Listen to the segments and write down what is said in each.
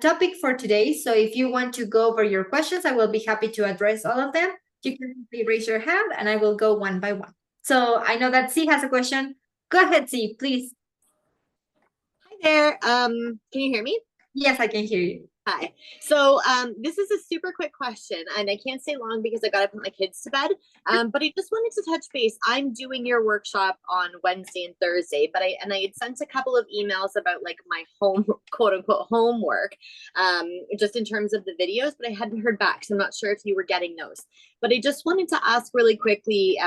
topic for today. So if you want to go over your questions, I will be happy to address all of them. You can simply raise your hand and I will go one by one. So I know that C has a question. Go ahead, C, please. Hi there. Can you hear me? Yes, I can hear you. Hi. So this is a super quick question, and I can't stay long because I got to put my kids to bed. But I just wanted to touch base. I'm doing your workshop on Wednesday and Thursday, but I had sent a couple of emails about like my home quote unquote homework, just in terms of the videos, but I hadn't heard back, so I'm not sure if you were getting those. But I just wanted to ask really quickly.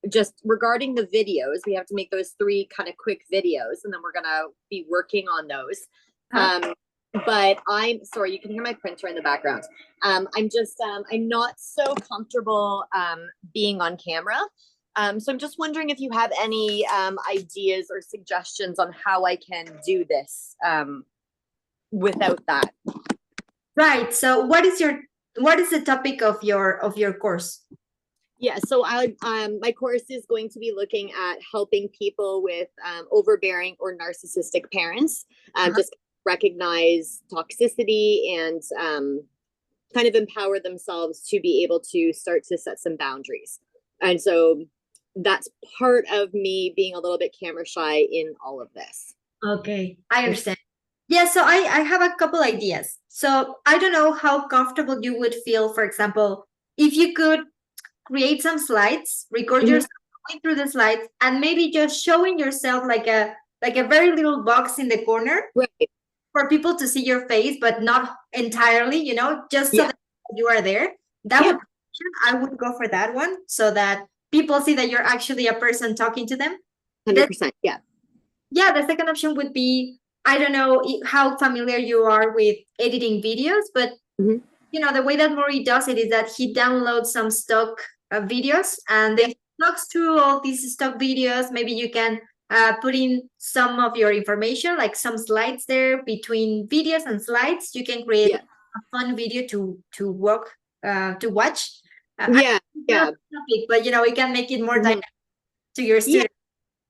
Just regarding the videos, we have to make those 3 kind of quick videos, and then we're gonna be working on those. But I'm sorry, you can hear my printer in the background. I'm not so comfortable being on camera. So I'm just wondering if you have any ideas or suggestions on how I can do this without that. Right. So what is the topic of your course? Yeah, so my course is going to be looking at helping people with overbearing or narcissistic parents, just recognize toxicity and kind of empower themselves to be able to start to set some boundaries. And so that's part of me being a little bit camera shy in all of this. Okay, I understand. Yeah, so I have a couple ideas. So I don't know how comfortable you would feel, for example, if you could create some slides, record yourself going through the slides, and maybe just showing yourself like a very little box in the corner. Right. For people to see your face, but not entirely, just so that you are there. I would go for that one so that people see that you're actually a person talking to them. 100%. Yeah. Yeah, the second option would be, I don't know how familiar you are with editing videos, but the way that Maury does it is that he downloads some stock videos and then talks through all these stock videos. Maybe you can put in some of your information, like some slides there between videos and slides. You can create a fun video to watch. Yeah. Topic, but we can make it more dynamic to your students.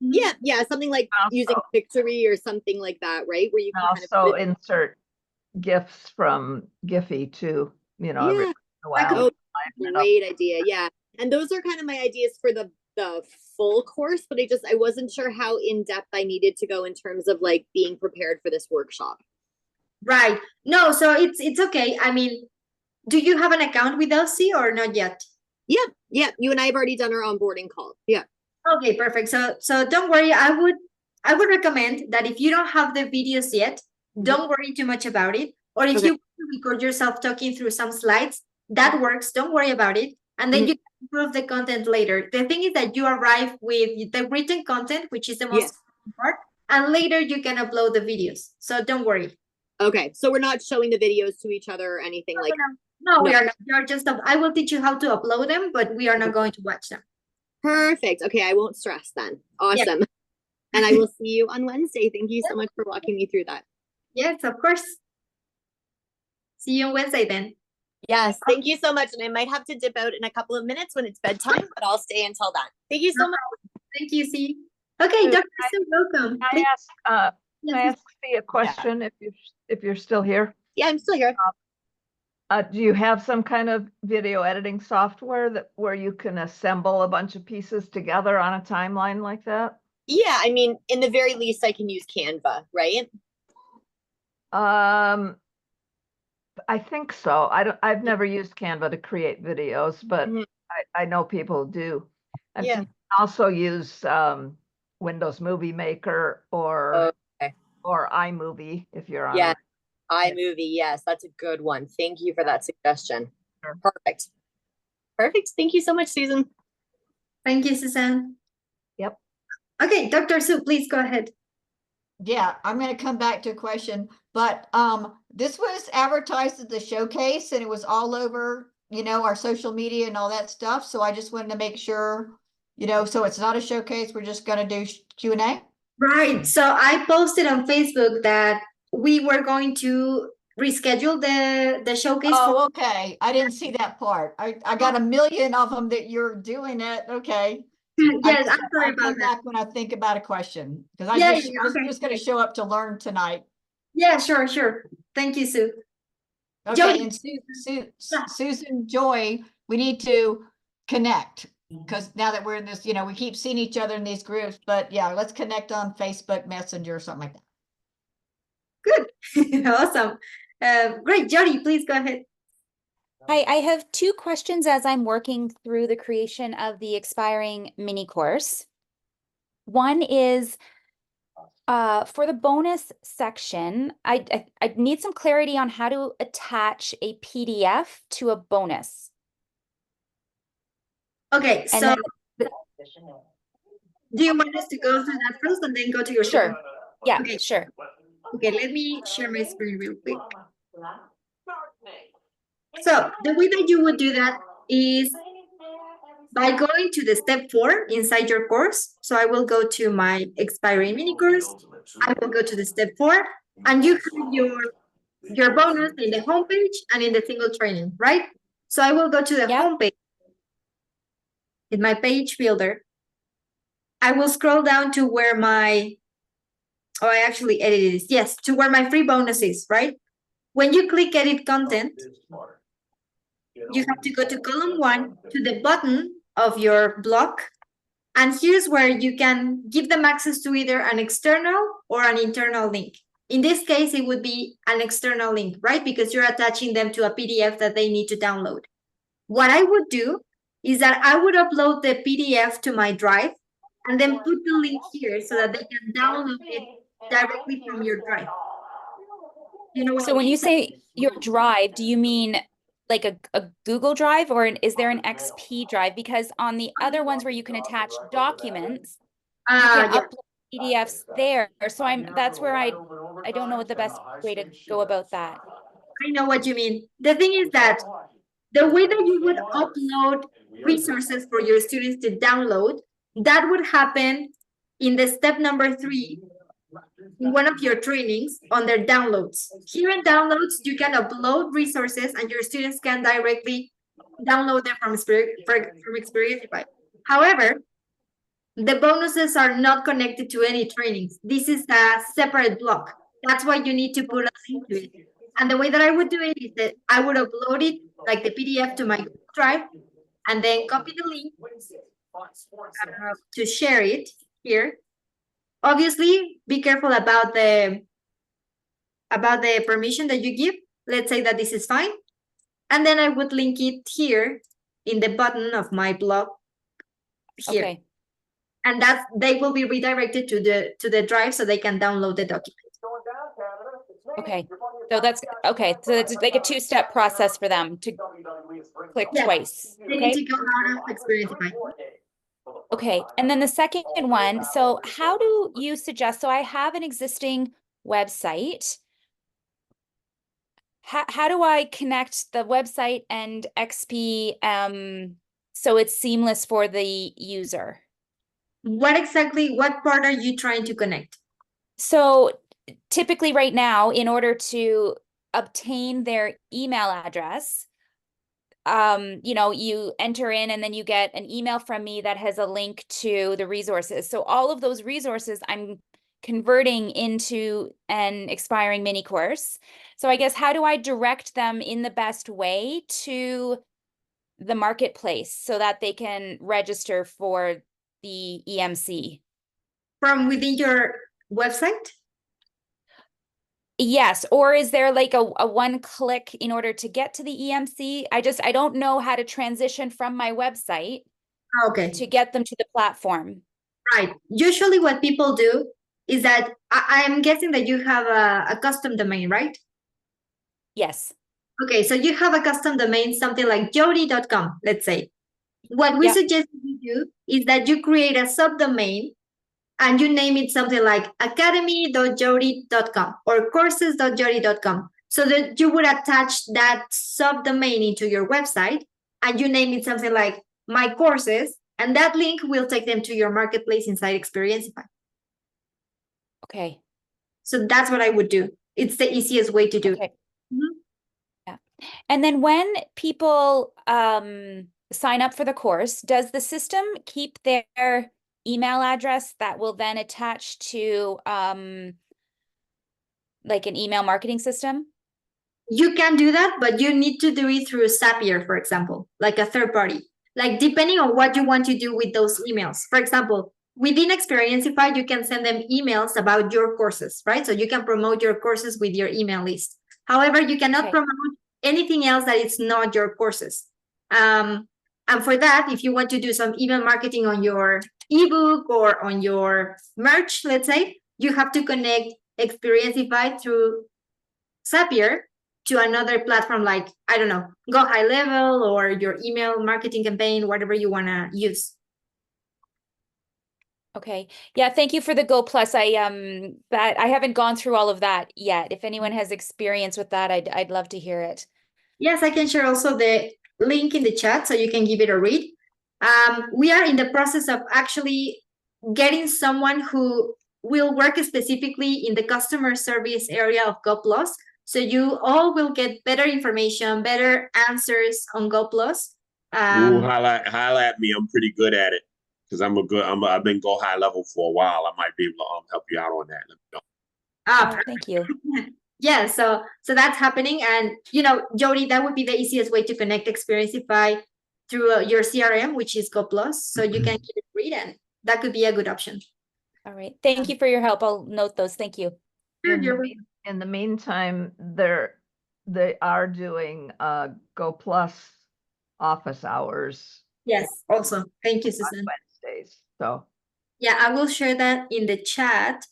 Yeah, something like using Victory or something like that, right? Where you can also kind of insert GIFs from Giphy too, every once in a while. Great idea. Yeah. And those are kind of my ideas for the full course, but I wasn't sure how in depth I needed to go in terms of like being prepared for this workshop. Right. No, so it's okay. I mean, do you have an account with LC or not yet? Yeah. You and I have already done our onboarding call. Yeah. Okay, perfect. So don't worry. I would recommend that if you don't have the videos yet, don't worry too much about it. Or if you record yourself talking through some slides, that works. Don't worry about it. And then you can improve the content later. The thing is that you arrive with the written content, which is the most important part, and later you can upload the videos. So don't worry. Okay, so we're not showing the videos to each other or anything like that. No, we are not. You're just I will teach you how to upload them, but we are not going to watch them. Perfect. Okay, I won't stress then. Awesome. And I will see you on Wednesday. Thank you so much for walking me through that. Yes, of course. See you on Wednesday then. Yes, thank you so much. And I might have to dip out in a couple of minutes when it's bedtime, but I'll stay until then. Thank you so much. Thank you, C. Okay, Dr. Sue, welcome. Can I ask you a question if you're still here? Yeah, I'm still here. Do you have some kind of video editing software where you can assemble a bunch of pieces together on a timeline like that? Yeah, I mean, in the very least, I can use Canva, right? I think so. I've never used Canva to create videos, but I know people do. And you can also use Windows Movie Maker or iMovie if you're on. Yeah, iMovie. Yes, that's a good one. Thank you for that suggestion. Sure. Perfect. Thank you so much, Susan. Thank you, Suzanne. Yep. Okay, Dr. Sue, please go ahead. Yeah, I'm going to come back to a question, but this was advertised at the showcase and it was all over, our social media and all that stuff. So I just wanted to make sure, so it's not a showcase. We're just going to do Q&A. Right. So I posted on Facebook that we were going to reschedule the showcase. Oh, okay. I didn't see that part. I got a million of them that you're doing it. Okay. Yes, I'm sorry about that. Back when I think about a question, because I was just going to show up to learn tonight. Yeah, sure. Thank you, Sue. Okay, Jody. and Yeah. Susan, Joy, we need to connect. Because now that we're in this, we keep seeing each other in these groups, but yeah, let's connect on Facebook Messenger or something like that. Good. Awesome. Great. Jody, please go ahead. Hi, I have two questions as I'm working through the creation of the expiring mini course. One is for the bonus section, I need some clarity on how to attach a PDF to a bonus. Okay, And so then, do you want us to go through that first and then go to your sure, yeah, Okay. sure. Okay, let me share my screen real quick. So the way that you would do that is by going to the step 4 inside your course. So I will go to my expiring mini course. I will go to the step 4 and you have your bonus in the homepage and in the single training, right? So I will go to the Yep. homepage in my page builder. I will scroll down to where I actually edited this. Yes, to where my free bonus is, right? When you click edit content, you have to go to column 1 to the button of your block. And here's where you can give them access to either an external or an internal link. In this case, it would be an external link, right? Because you're attaching them to a PDF that they need to download. What I would do is that I would upload the PDF to my drive and then put the link here so that they can download it directly from your drive. You know what So I when mean? you say your drive, do you mean like a Google Drive, or is there an XP drive? Because on the other ones where you can attach documents, you can Yeah, upload PDFs there. So that's where I don't know what the best way to go about that. I know what you mean. The thing is that the way that you would upload resources for your students to download, that would happen in the step number 3 in one of your trainings on their downloads. Here in downloads, you can upload resources and your students can directly download them from Experientify. However, the bonuses are not connected to any trainings. This is a separate block. That's why you need to put a link to it. And the way that I would do it is that I would upload it, like the PDF, to my Google Drive, and then copy the link to share it here. Obviously, be careful about the permission that you give. Let's say that this is fine. And then I would link it here in the button of my blog here. Okay. And that they will be redirected to the drive so they can download the document. Okay. So that's okay. So it's like a 2-step process for them to click twice. They need to go out of Experientify. Okay. And then the second one, so how do you suggest, so I have an existing website. How do I connect the website and XP so it's seamless for the user? What part are you trying to connect? So typically right now, in order to obtain their email address, you enter in and then you get an email from me that has a link to the resources. So all of those resources I'm converting into an expiring mini course. So I guess how do I direct them in the best way to the marketplace so that they can register for the EMC? From within your website? Yes, or is there like a one click in order to get to the EMC? I don't know how to transition from my website Okay. to get them to the platform. Right. Usually what people do is that I am guessing that you have a custom domain, right? Yes. Okay, so you have a custom domain, something like jody.com, let's say. What we suggest you do is that you create a subdomain and you name it something like academy.jody.com or courses.jody.com, so that you would attach that subdomain into your website and you name it something like my courses, and that link will take them to your marketplace inside Experientify. Okay. So that's what I would do. It's the easiest way to do it. Yeah. And then when people sign up for the course, does the system keep their email address that will then attach to like an email marketing system? You can do that, but you need to do it through Zapier, for example, like a third party. Like depending on what you want to do with those emails. For example, within Experienceify, you can send them emails about your courses, right? So you can promote your courses with your email list. However, you cannot Okay. promote anything else that is not your courses. And for that, if you want to do some email marketing on your ebook or on your merch, let's say, you have to connect Experienceify through Zapier to another platform like, I don't know, Go High Level or your email marketing campaign, whatever you want to use. Okay. Yeah, thank you for the Go Plus. I haven't gone through all of that yet. If anyone has experience with that, I'd love to hear it. Yes, I can share also the link in the chat so you can give it a read. We are in the process of actually getting someone who will work specifically in the customer service area of Go Plus. So you all will get better information, better answers on Go Plus. Ooh, highlight me. I'm pretty good at it because I've been Go High Level for a while. I might be able to help you out on that. Let me know. Oh, thank you. Yeah, so that's happening, and Jody, that would be the easiest way to connect Experienceify through your CRM, which is Go Plus, so you can keep it read, and that could be a good option. All right. Thank you for your help. I'll note those. Thank you. In the meantime, they are doing Go Plus office hours. Yes, awesome. Thank you, on Susan. Wednesdays. So Yeah, I will share that in the chat.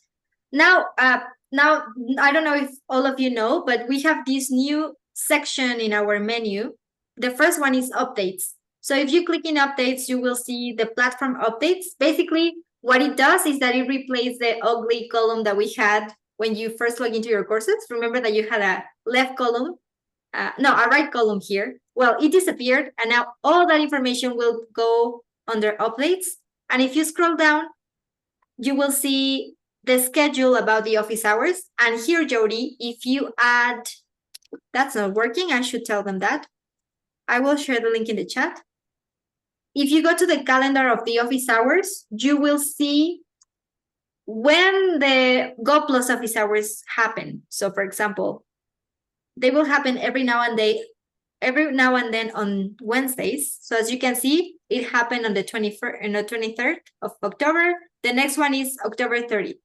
Now, I don't know if all of you know, but we have this new section in our menu. The first one is updates. So if you click in updates, you will see the platform updates. Basically, what it does is that it replaces the ugly column that we had when you first log into your courses. Remember that you had a left column, a right column here. Well, it disappeared, and now all that information will go under updates. And if you scroll down, you will see the schedule about the office hours. And here, Jody, if you add, that's not working, I should tell them that. I will share the link in the chat. If you go to the calendar of the office hours, you will see when the Go Plus office hours happen. So for example, they will happen every now and then on Wednesdays. So as you can see, it happened on the 21st and the 23rd of October. The next one is October 30th.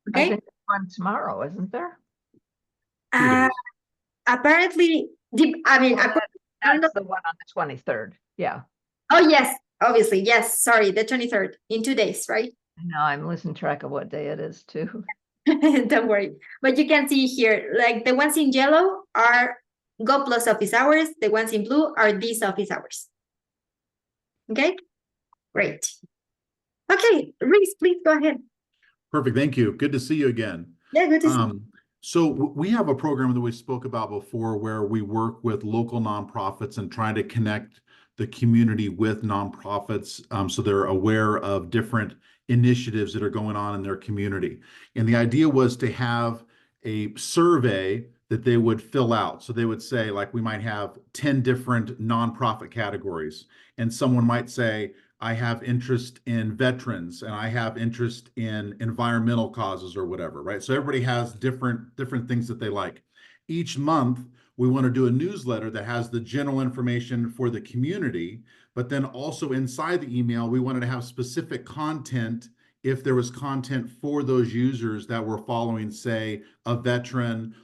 Okay. I think there's one tomorrow, isn't there? Apparently, That's the one on the 23rd. Yeah. Oh, yes, obviously. Yes. Sorry, the 23rd in 2 days, right? No, I'm losing track of what day it is too. Don't worry. But you can see here, like the ones in yellow are Go Plus office hours. The ones in blue are these office hours. Okay, great. Okay, Reese, please go ahead. Perfect. Thank you. Good to see you again. Yeah, good to see you. So we have a program that we spoke about before where we work with local nonprofits and try to connect the community with nonprofits so they're aware of different initiatives that are going on in their community. And the idea was to have a survey that they would fill out. So they would say, like, we might have 10 different nonprofit categories, and someone might say, I have interest in veterans and I have interest in environmental causes or whatever, right? So everybody has different things that they like. Each month, we want to do a newsletter that has the general information for the community, but then also inside the email, we wanted to have specific content if there was content for those users that were following, say, a veteran.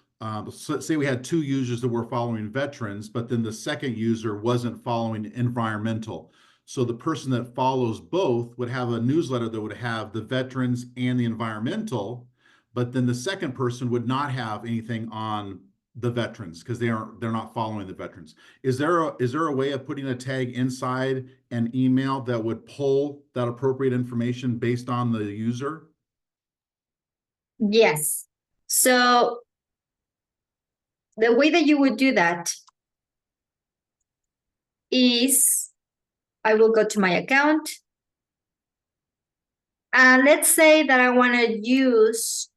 So say we had 2 users that were following veterans, but then the second user wasn't following environmental. So the person that follows both would have a newsletter that would have the veterans and the environmental, but then the second person would not have anything on the veterans because they're not following the veterans. Is there a way of putting a tag inside an email that would pull that appropriate information based on the user? Yes. So the way that you would do that is, I will go to my account. And let's say that I want to use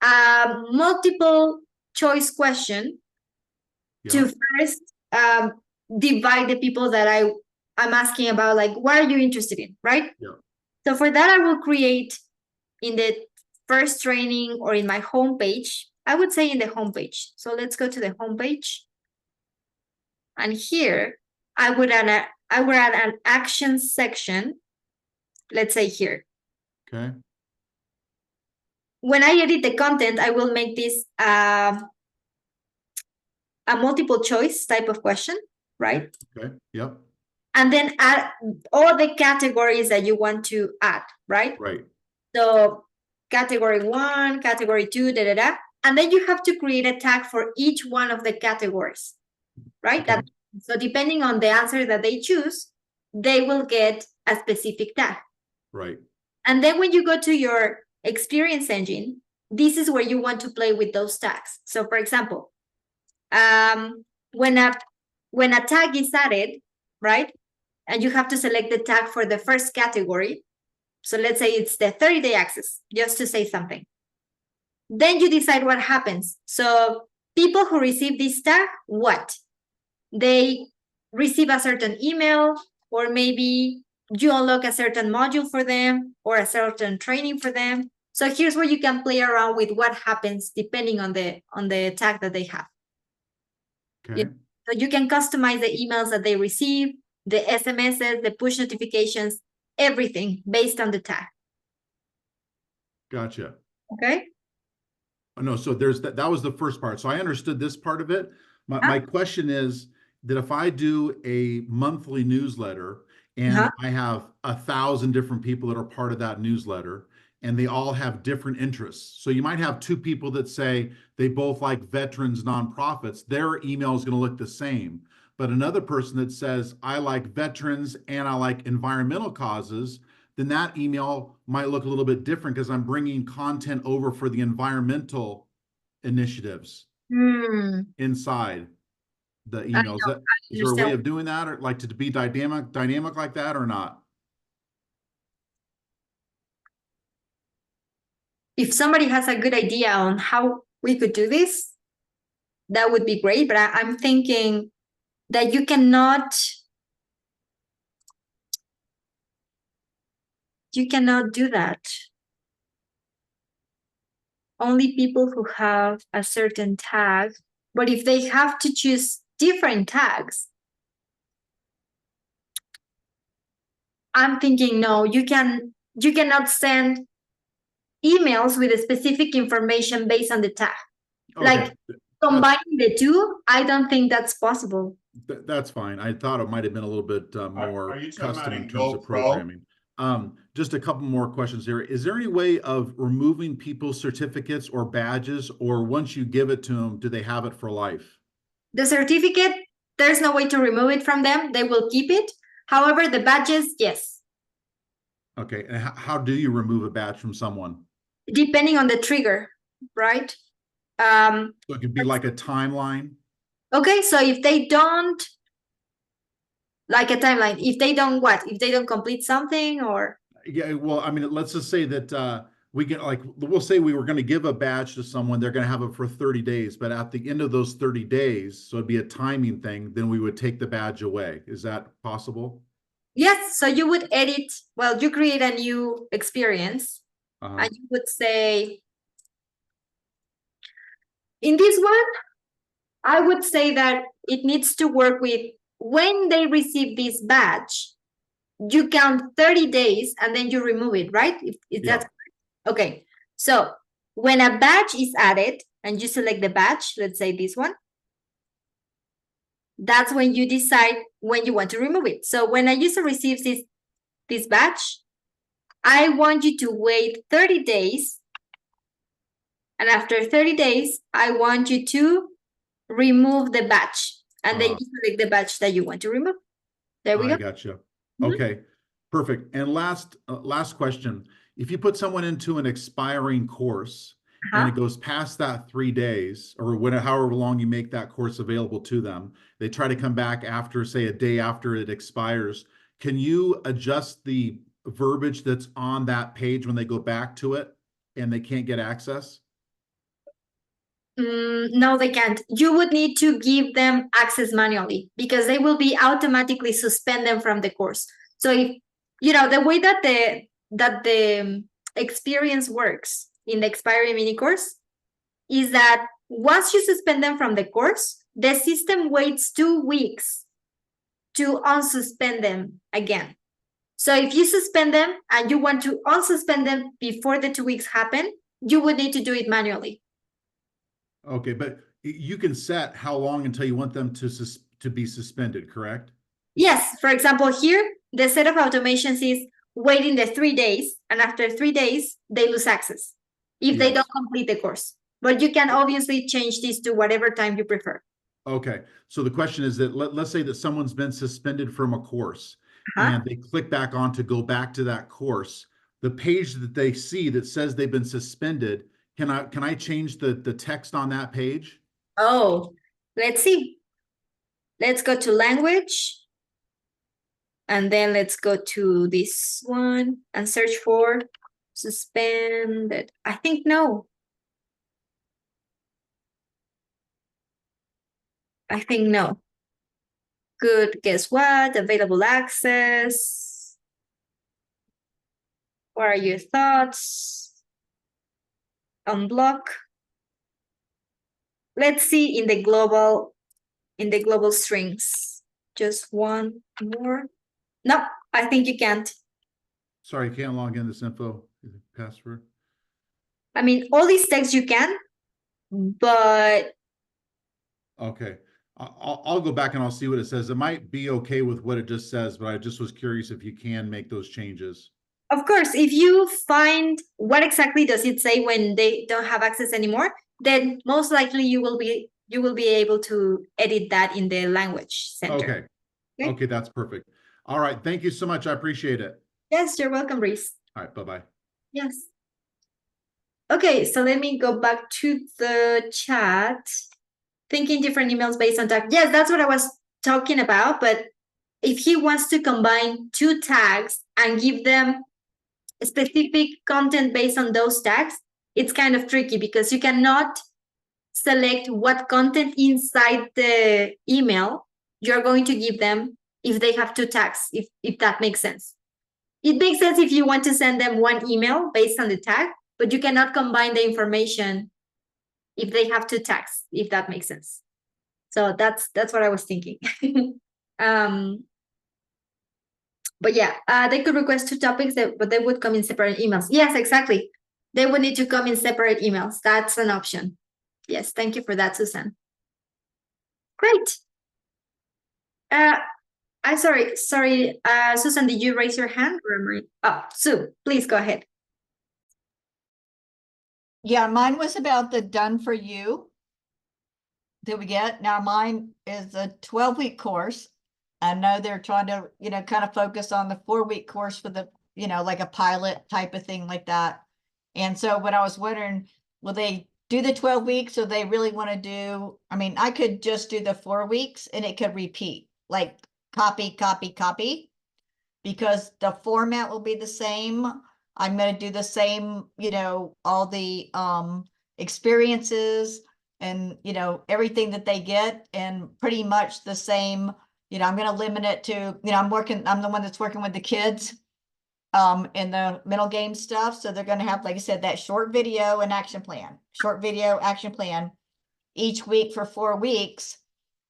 a multiple choice question to first divide the people that I'm asking about, like, what are you interested in, right? Yeah. So for that, I will create in the first training or in my homepage, I would say in the homepage. So let's go to the homepage. And here I would add an action section. Let's say here. Okay. When I edit the content, I will make this a multiple choice type of question, right? Okay. Yep. And then add all the categories that you want to add, right? Right. So category 1, category 2, da, da, da. And then you have to create a tag for each one of the categories, right? Okay. So depending on the answer that they choose, they will get a specific tag. Right. And then when you go to your experience engine, this is where you want to play with those tags. So for example, when a tag is added, right? And you have to select the tag for the first category. So let's say it's the 30-day access, just to say something. Then you decide what happens. So people who receive this tag, what? They receive a certain email, or maybe you unlock a certain module for them or a certain training for them. So here's where you can play around with what happens depending on the tag that they have. Okay. So you can customize the emails that they receive, the SMSs, the push notifications, everything based on the tag. Gotcha. Okay. Oh, no, so there's that was the first part. So I understood this part of it. My question is that if I do a monthly newsletter and I have 1,000 different people that are part of that newsletter, and they all have different interests. So you might have 2 people that say they both like veterans nonprofits. Their email is going to look the same. But another person that says, I like veterans and I like environmental causes, then that email might look a little bit different because I'm bringing content over for the environmental initiatives inside the email. Is there a way of doing that, or like to be dynamic like that, or not? If somebody has a good idea on how we could do this, that would be great. But I'm thinking that you cannot do that. Only people who have a certain tag, but if they have to choose different tags, I'm thinking, no, you cannot send emails with a specific information based on the tag. Okay. Like combining the two, I don't think that's possible. That's fine. I thought it might have been a little bit more custom in terms of GoPro? programming. Just a couple more questions here. Is there any way of removing people's certificates or badges, or once you give it to them, do they have it for life? The certificate, there's no way to remove it from them. They will keep it. However, the badges, yes. Okay. And how do you remove a badge from someone? Depending on the trigger, right? So it could be like a timeline. Okay, so if they don't, like a timeline, if they don't what? If they don't complete something, or? Yeah, well, I mean, let's just say that we get, like, we'll say we were going to give a badge to someone, they're going to have it for 30 days, but at the end of those 30 days, so it'd be a timing thing, then we would take the badge away. Is that possible? Yes, so you would edit, well, you create a new experience, and you would say, in this one, I would say that it needs to work with when they receive this badge, you count 30 days and then you remove it, right? Is that okay? So when a badge is added and you select the badge, let's say this one, that's when you decide when you want to remove it. So when a user receives this badge, I want you to wait 30 days. And after 30 days, I want you to remove the badge. And then you select the badge that you want to remove. There we go. I gotcha. Okay, perfect. And last question. If you put someone into an expiring course and it goes past that 3 days, or however long you make that course available to them, they try to come back after, say, a day after it expires, can you adjust the verbiage that's on that page when they go back to it and they can't get access? No, they can't. You would need to give them access manually because they will be automatically suspended from the course. So if, the way that the experience works in the expiring mini course is that once you suspend them from the course, the system waits 2 weeks to unsuspend them again. So if you suspend them and you want to unsuspend them before the 2 weeks happen, you would need to do it manually. Okay, but you can set how long until you want them to be suspended, correct? Yes, for example, here, the set of automations is waiting the 3 days, and after 3 days, they lose access if they Yes. don't complete the course. But you can obviously change this to whatever time you prefer. Okay, so the question is that let's say that someone's been suspended from a course and they click back on to go back to that course. The page that they see that says they've been suspended, can I change the text on that page? Oh, let's see. Let's go to language. And then let's go to this one and search for suspended. I think no. I think no. Good, guess what? Available access. What are your thoughts? Unblock. Let's see in the global strings. Just one more. No, I think you can't. Sorry, you can't log in this info password. I mean, all these texts you can, but Okay, I'll go back and I'll see what it says. It might be okay with what it just says, but I just was curious if you can make those changes. of course, if you find what exactly does it say when they don't have access anymore, then most likely you will be able to edit that in the language center. Okay. Okay, that's perfect. All right, thank you so much. I appreciate it. Yes, you're welcome, Reese. All right, bye-bye. Yes. Okay, so let me go back to the chat. Thinking different emails based on tag. Yes, that's what I was talking about. But if he wants to combine 2 tags and give them specific content based on those tags, it's kind of tricky because you cannot select what content inside the email you're going to give them if they have 2 tags, if that makes sense. It makes sense if you want to send them one email based on the tag, but you cannot combine the information if they have 2 tags, if that makes sense. So that's what I was thinking. But yeah, they could request 2 topics, but they would come in separate emails. Yes, exactly. They would need to come in separate emails. That's an option. Yes, thank you for that, Susan. Great. I'm sorry, Susan, did you raise your hand? Oh, Sue, please go ahead. Yeah, mine was about the done for you that we get. Now mine is a 12-week course. I know they're trying to, kind of focus on the 4-week course for the, like a pilot type of thing like that. And so what I was wondering, will they do the 12 weeks or they really want to do, I mean, I could just do the 4 weeks and it could repeat, like copy, because the format will be the same. I'm going to do the same, all the experiences and, everything that they get, and pretty much the same, I'm going to limit it to, I'm the one that's working with the kids in the middle game stuff. So they're going to have, like I said, that short video and action plan each week for 4 weeks.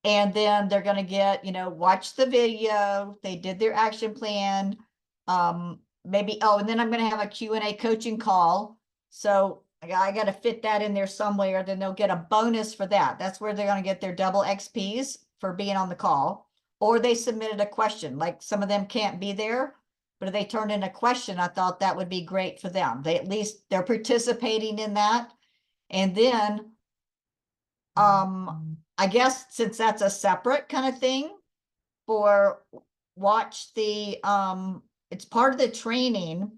And then they're going to get, watch the video. They did their action plan. Maybe, and then I'm going to have a Q&A coaching call. So I got to fit that in there somewhere. Then they'll get a bonus for that. That's where they're going to get their double XPs for being on the call. Or they submitted a question, like some of them can't be there, but if they turned in a question, I thought that would be great for them. They at least they're participating in that. And then, I guess since that's a separate kind of thing for watch the, it's part of the training,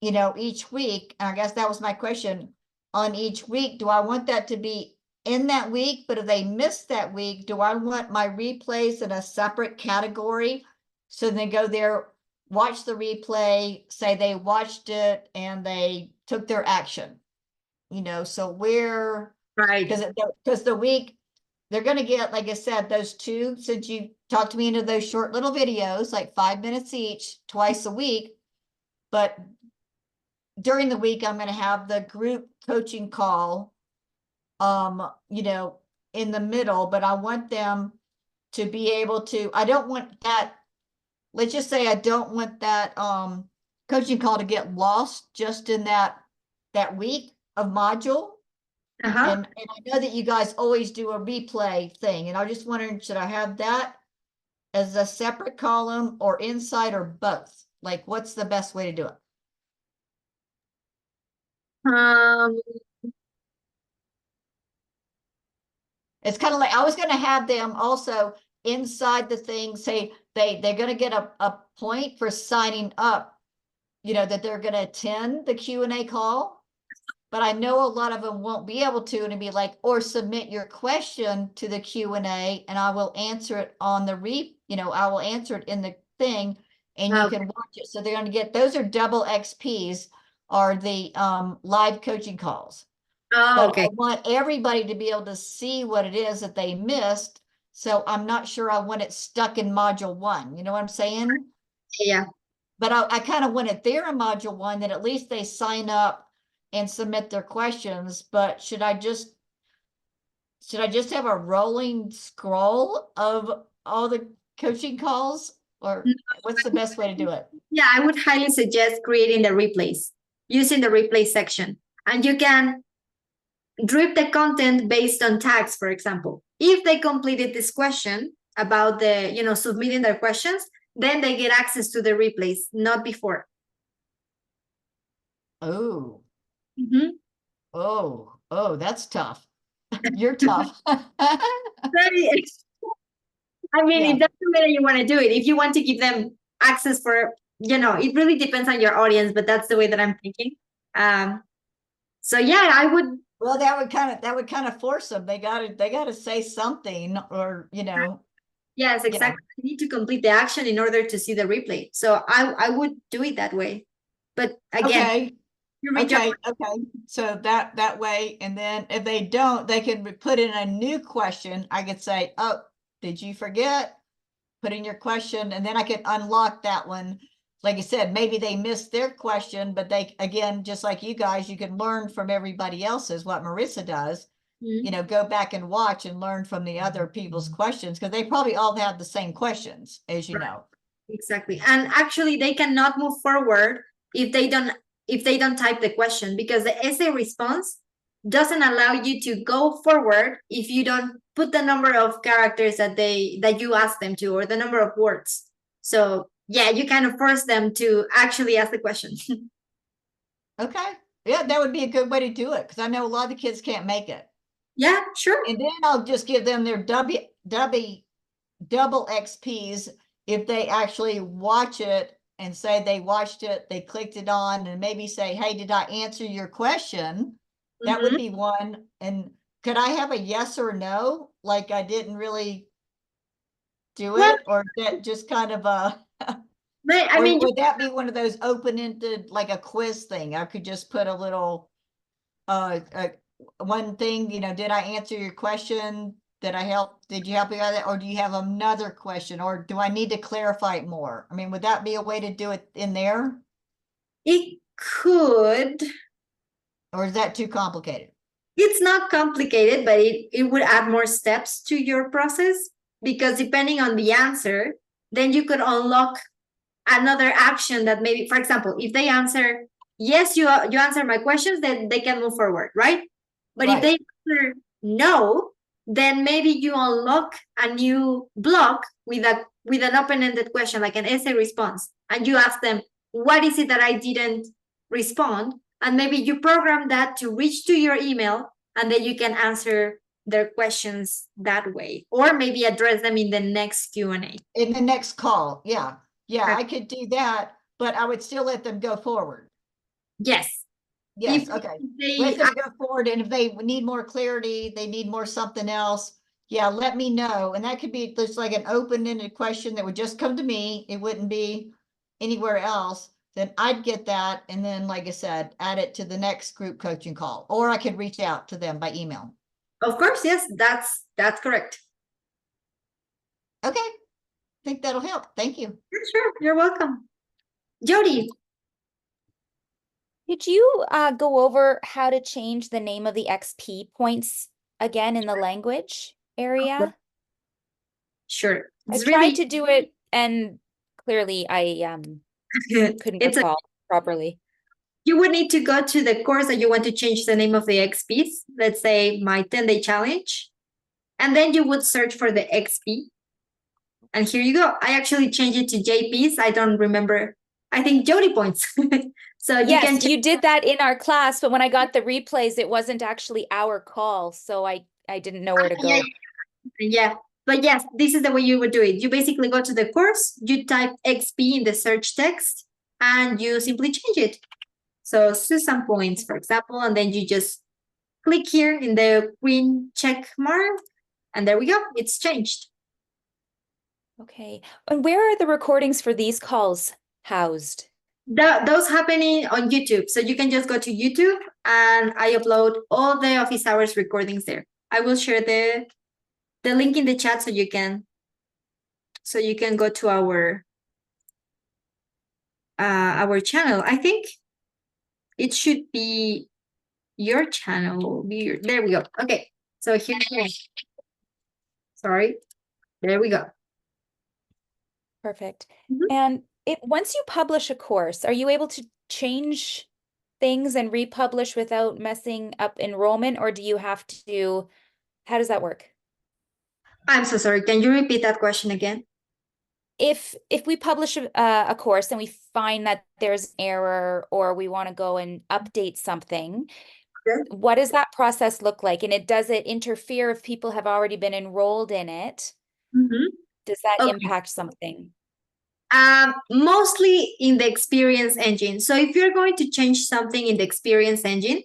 each week. I guess that was my question on each week. Do I want that to be in that week? But if they missed that week, do I want my replays in a separate category? So they go there, watch the replay, say they watched it and they took their action, so where, Right. Because the week they're going to get, like I said, those 2, since you talked me into those short little videos, like 5 minutes each, twice a week. But during the week, I'm gonna have the group coaching call. You know, in the middle, but I want them to be able to, I don't want that, let's just say I don't want that coaching call to get lost just in that week of module. Uh-huh. And I know that you guys always do a replay thing, and I was just wondering, should I have that as a separate column or inside or both? Like, what's the best way to do it? It's kind of like, I was gonna have them also inside the thing say they're gonna get a point for signing up, you know, that they're gonna attend the Q&A call. But I know a lot of them won't be able to, and it'd be like, or submit your question to the Q&A and I will answer it on the I will answer it in the thing and you can watch it. So they're gonna get, those are double XPs, are the live coaching calls. Oh, But okay. I want everybody to be able to see what it is that they missed. So I'm not sure I want it stuck in module 1. You know what I'm saying? Yeah. But I kind of want it there in module 1, that at least they sign up and submit their questions. But should I just have a rolling scroll of all the coaching calls, or what's the best way to do it? Yeah, I would highly suggest creating the replays, using the replay section. And you can drip the content based on tags, for example. If they completed this question about the, submitting their questions, then they get access to the replays, not before. Oh, Mhm. oh, that's tough. You're tough. Very- I mean, Yeah. if that's the way that you want to do it, if you want to give them access for, it really depends on your audience, but that's the way that I'm thinking. So yeah, I would. Well, that would kind of force them. They gotta say something, or Yes, exactly. You need to complete the action in order to see the replay. So I would do it that way. But again, Okay. you reach Okay, out- okay. So that way, and then if they don't, they can put in a new question. I could say, oh, did you forget? Put in your question, and then I could unlock that one. Like I said, maybe they missed their question, but they, again, just like you guys, you can learn from everybody else's, what Marissa does. Mhm. Go back and watch and learn from the other people's questions, because they probably all have the same questions, as you know. Exactly. And actually they cannot move forward if they don't type the question, because the essay response doesn't allow you to go forward if you don't put the number of characters that you ask them to, or the number of words. So yeah, you kind of force them to actually ask the question. Okay. Yeah, that would be a good way to do it, because I know a lot of the kids can't make it. Yeah, sure. And then I'll just give them their double XPs if they actually watch it and say they watched it, they clicked it on, and maybe say, hey, did I answer your question? That would be one. And could I have a yes or no? Like I didn't really do Well- it, or that just kind of Right. I or mean, would that be one of those open-ended, like a quiz thing? I could just put a little, one thing, did I answer your question? Did you help me with that? Or do you have another question? Or do I need to clarify it more? I mean, would that be a way to do it in there? it could. Or is that too complicated? It's not complicated, but it would add more steps to your process, because depending on the answer, then you could unlock another action that maybe, for example, if they answer, yes, you answer my questions, then they can move forward, right? But if they answer no, then maybe you unlock a new block with an open-ended question, like an essay response, and you ask them, what is it that I didn't respond? And maybe you program that to reach to your email, and then you can answer their questions that way, or maybe address them in the next Q&A. In the next call, yeah. Yeah, Okay. I could do that, but I would still let them go forward. Yes. Yes, If okay. they- Let them go forward, and if they need more clarity, they need more something else, yeah, let me know. And that could be just like an open-ended question that would just come to me. It wouldn't be anywhere else. Then I'd get that, and then, like I said, add it to the next group coaching call, or I could reach out to them by email. Of course, yes, that's correct. Okay, I think that'll help. Thank you. Sure, you're welcome. Jody. Could you go over how to change the name of the XP points again in the language area? Sure. I It's tried really to do it and clearly I couldn't it's a, recall properly. you would need to go to the course that you want to change the name of the XPs. Let's say my 10-day challenge. And then you would search for the XP. And here you go. I actually changed it to JPs. I don't remember. I think Jody points. So you can Yes, you did that in our class, but when I got the replays, it wasn't actually our call, so I didn't know where to go. Yeah. But yes, this is the way you would do it. You basically go to the course, you type XP in the search text, and you simply change it. So Susan points, for example, and then you just click here in the green check mark, and there we go. It's changed. Okay. And where are the recordings for these calls housed? Those happening on YouTube. So you can just go to YouTube and I upload all the office hours recordings there. I will share the link in the chat so you can go to our channel. I think it should be your channel. There we go. Okay. So here, sorry. There we go. Perfect. Mhm. And once you publish a course, are you able to change things and republish without messing up enrollment, or do you have to, how does that work? I'm so sorry. Can you repeat that question again? If we publish a course and we find that there's an error or we want to go and update something, Okay. what does that process look like? And does it interfere if people have already been enrolled in it? Does that Okay. impact something? Mostly in the experience engine. So if you're going to change something in the experience engine,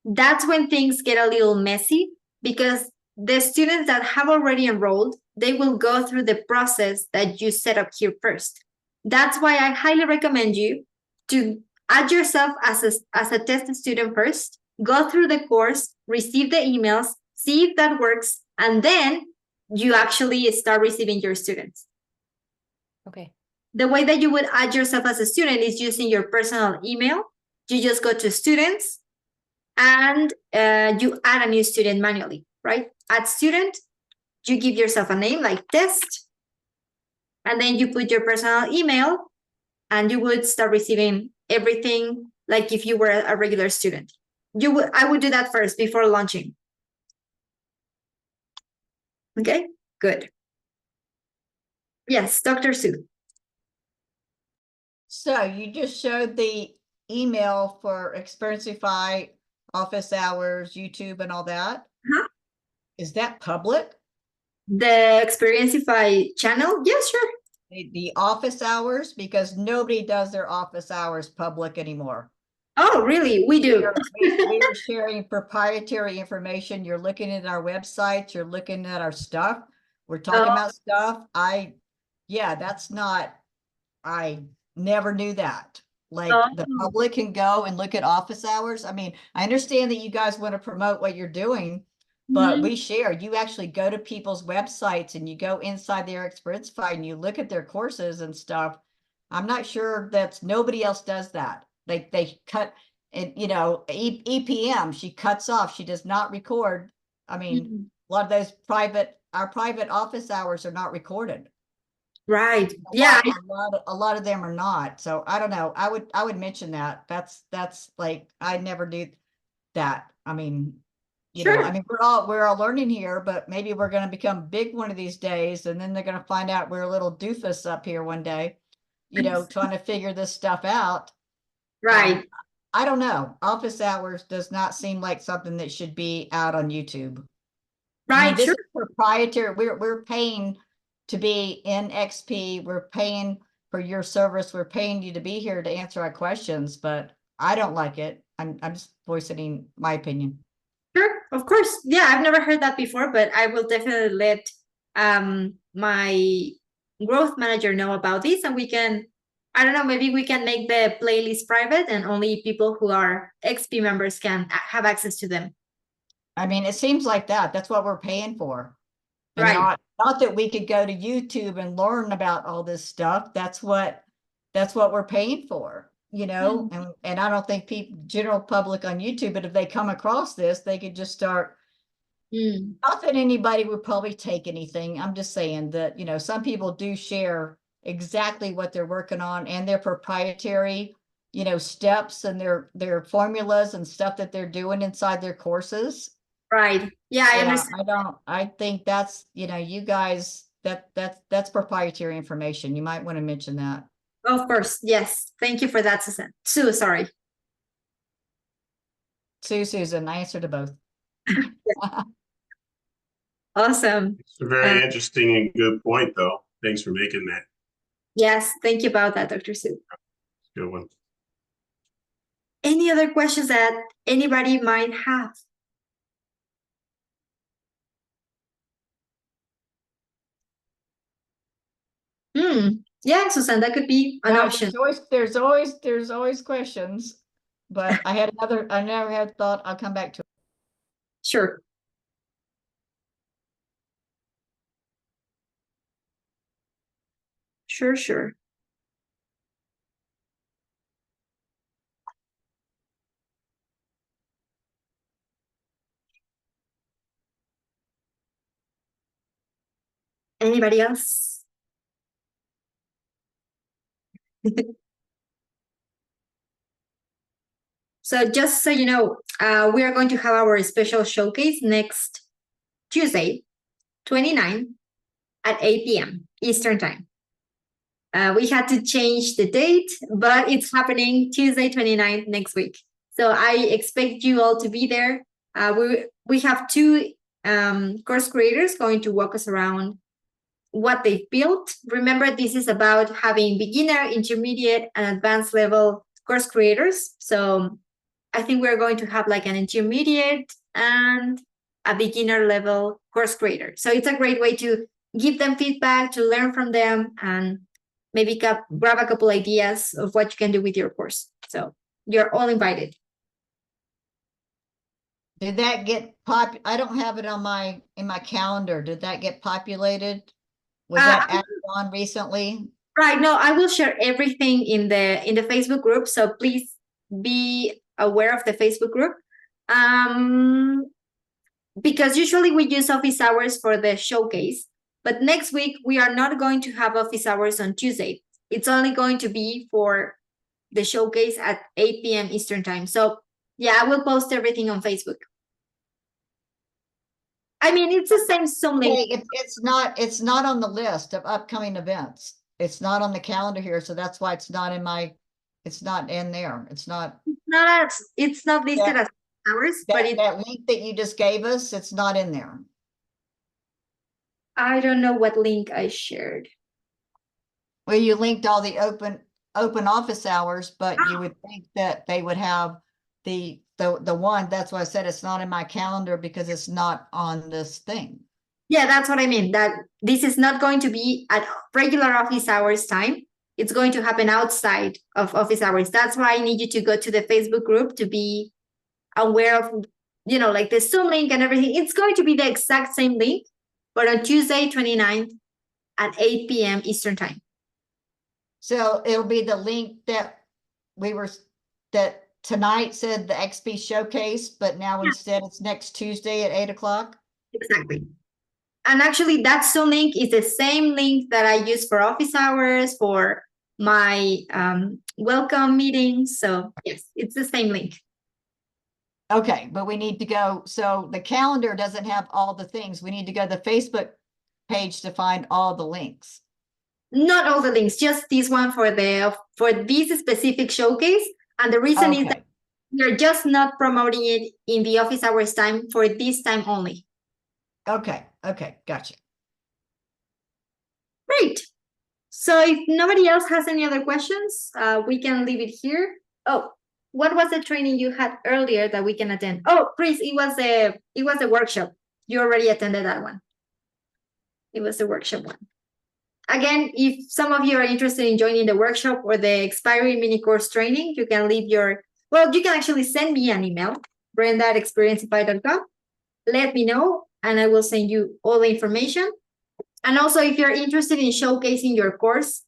that's when things get a little messy because the students that have already enrolled, they will go through the process that you set up here first. That's why I highly recommend you to add yourself as a test student first, go through the course, receive the emails, see if that works, and then you actually start receiving your students. Okay. The way that you would add yourself as a student is using your personal email. You just go to students and you add a new student manually, right? Add student, you give yourself a name like test, and then you put your personal email and you would start receiving everything like if you were a regular student. I would do that first before launching. Okay, good. Yes, Dr. Sue. So you just showed the email for Experienceify, office hours, YouTube and all that. Uh-huh. Is that public? The Experienceify channel? Yes, sure. The office hours, because nobody does their office hours public anymore. Oh, really? We do. We are sharing proprietary information. You're looking at our websites, you're looking at our stuff. We're talking about stuff. Yeah, that's not, I never knew that. Like the public can go and look at office hours. I mean, I understand that you guys want to promote what you're doing, but we share. You actually go to people's websites and you go inside their Experienceify and you look at their courses and stuff. I'm not sure nobody else does that. They cut it, you know, EPM, she cuts off, she does not record. I mean, a lot of those our private office hours are not recorded. Right. Yeah. A lot of them are not. So I don't know. I would mention that. That's like, I never do that. I mean, you know, I mean, we're all learning here, but maybe we're going to become big one of these days. And then they're going to find out we're a little doofus up here one day, you know, trying to figure this stuff out. Right. I don't know. Office hours does not seem like something that should be out on YouTube. Right. I mean, this is proprietary. We're paying to be in XP. We're paying for your service. We're paying you to be here to answer our questions, but I don't like it. I'm just voicing my opinion. Sure, of course. Yeah, I've never heard that before, but I will definitely let my growth manager know about this, and we can, I don't know, maybe we can make the playlist private and only people who are XP members can have access to them. I mean, it seems like that's what we're paying for. And right. Not that we could go to YouTube and learn about all this stuff. That's what we're paying for. you know, and I don't think people, general public on YouTube, but if they come across this, they could just start. Not that anybody would probably take anything. I'm just saying that, you know, some people do share exactly what they're working on and their proprietary, you know, steps and their formulas and stuff that they're doing inside their courses. Right. Yeah, I understand. I think that's, you know, you guys, that's proprietary information. You might want to mention that. Of course. Yes. Thank you for that, Susan. Sue, sorry. Susan, I answered to both. Awesome. It's a very interesting and good point, though. Thanks for making that. Yes. Thank you about that, Dr. Sue. Good one. Any other questions that anybody might have? Yeah, Susan, that could be an option. There's always questions, but I never had thought. I'll come back to it. Sure. Sure. Anybody else? So just so you know, we are going to have our special showcase next Tuesday, 29 at 8 p.m. Eastern Time. We had to change the date, but it's happening Tuesday, 29th next week. So I expect you all to be there. We have two course creators going to walk us around what they've built. Remember, this is about having beginner, intermediate, and advanced level course creators. So I think we're going to have like an intermediate and a beginner level course creator. So it's a great way to give them feedback, to learn from them, and maybe grab a couple ideas of what you can do with your course. So you're all invited. Did that get I don't have it on in my calendar. Did that get populated? Was that added on recently? Right. No, I will share everything in the Facebook group. So please be aware of the Facebook group. Because usually we use office hours for the showcase, but next week we are not going to have office hours on Tuesday. It's only going to be for the showcase at 8 p.m. Eastern Time. So yeah, I will post everything on Facebook. I mean, it's the same Zoom link. It's not on the list of upcoming events. It's not on the calendar here, so that's why it's not in there. It's not listed as hours, but that link that you just gave us, it's not in there. I don't know what link I shared. Well, you linked all the open office hours, but you would think that they would have the one. That's why I said it's not in my calendar, because it's not on this thing. Yeah, that's what I mean. That this is not going to be at regular office hours time. It's going to happen outside of office hours. That's why I need you to go to the Facebook group to be aware of, you know, like the Zoom link and everything. It's going to be the exact same link, but on Tuesday, 29th at 8 p.m. Eastern Time. So it'll be the link that that tonight said the XP showcase, but now instead it's next Tuesday at 8 o'clock. Exactly. And actually that Zoom link is the same link that I use for office hours, for my welcome meetings. So yes, it's the same link. Okay, but we need to go. So the calendar doesn't have all the things. We need to go to the Facebook page to find all the links. Not all the links, just this one for this specific showcase. And the reason is that you're just not promoting it in the office hours time for this time only. Okay, gotcha. Great. So if nobody else has any other questions, we can leave it here. Oh, what was the training you had earlier that we can attend? Oh, Chris, it was a workshop. You already attended that one. It was the workshop one. Again, if some of you are interested in joining the workshop or the expiring mini course training, you can leave you can actually send me an email, brenda@experiencify.com. Let me know, and I will send you all the information. And also, if you're interested in showcasing your course,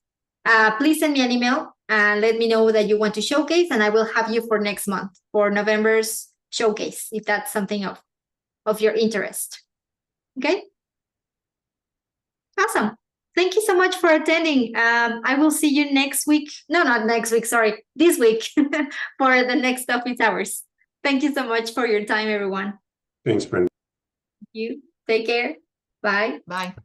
please send me an email. and let me know that you want to showcase, and I will have you for next month for November's showcase, if that's something of your interest. Okay? Awesome. Thank you so much for attending. I will see you next week. No, not next week, sorry, this week for the next office hours. Thank you so much for your time, everyone. Thanks, Brenda. You take care. Bye. Bye.